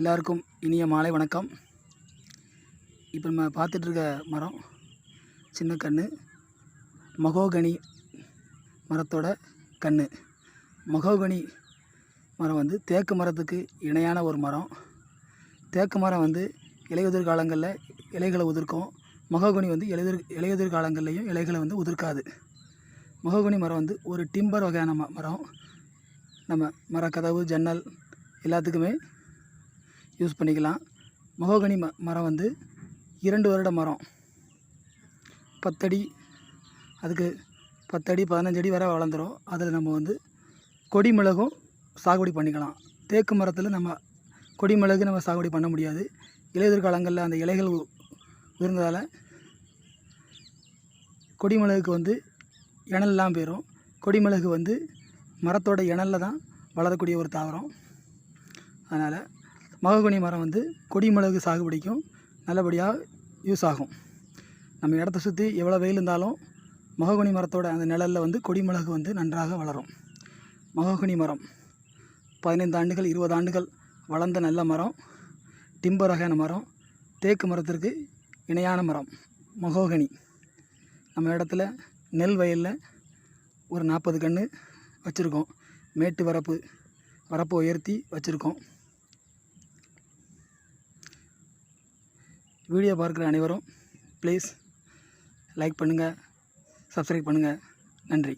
எல்லாருக்கும் இனிய மாலை வணக்கம். இப்போ நம்ம பார்த்துட்ருக்க மரம் சின்ன கன்று, மகோகனி மரத்தோட கன்று. மகோகனி மரம் வந்து தேக்கு மரத்துக்கு இணையான ஒரு மரம். தேக்கு மரம் வந்து இலையுதிர் காலங்களில் இலைகளை உதிர்க்கும். மகோகனி வந்து இலையுதிர் காலங்கள்லேயும் இலைகளை வந்து உதிர்க்காது. மகோகனி மரம் வந்து ஒரு டிம்பர் வகையான மரம். நம்ம மரக்கதவு, ஜன்னல் எல்லாத்துக்குமே யூஸ் பண்ணிக்கலாம். மகோகனி மரம் வந்து 2 வருட மரம். 10 அடி, அதுக்கு 10 அடி 15 அடி வரை வளர்ந்துடும். அதில் நம்ம வந்து கொடி மிளகும் சாகுபடி பண்ணிக்கலாம். தேக்கு மரத்தில் நம்ம கொடி மிளகு நம்ம சாகுபடி பண்ண முடியாது. இலையுதிர் காலங்களில் அந்த இலைகள் உதிர்ந்ததால் கொடி மிளகுக்கு வந்து இணல்லாம் போயிடும். கொடி மிளகு வந்து மரத்தோட இணலில் தான் வளரக்கூடிய ஒரு தாவரம். அதனால் மகோகனி மரம் வந்து கொடி மிளகு சாகுபடிக்கும் நல்லபடியாக யூஸ் ஆகும். நம்ம இடத்த சுற்றி எவ்வளோ வெயில் இருந்தாலும் மகோகனி மரத்தோட அந்த நிழலில் வந்து கொடி மிளகு வந்து நன்றாக வளரும். மகோகனி மரம் 15 ஆண்டுகள் 20 ஆண்டுகள் வளர்ந்த நல்ல மரம். டிம்பர் வகையான மரம். தேக்கு மரத்திற்கு இணையான மரம் மகோகனி. நம்ம இடத்துல நெல் வயலில் ஒரு 40 கன்று வச்சுருக்கோம். மேட்டு வரப்பு உயர்த்தி வச்சுருக்கோம். வீடியோ பார்க்குற அனைவரும் ப்ளீஸ் லைக் பண்ணுங்கள், சப்ஸ்கிரைப் பண்ணுங்கள். நன்றி.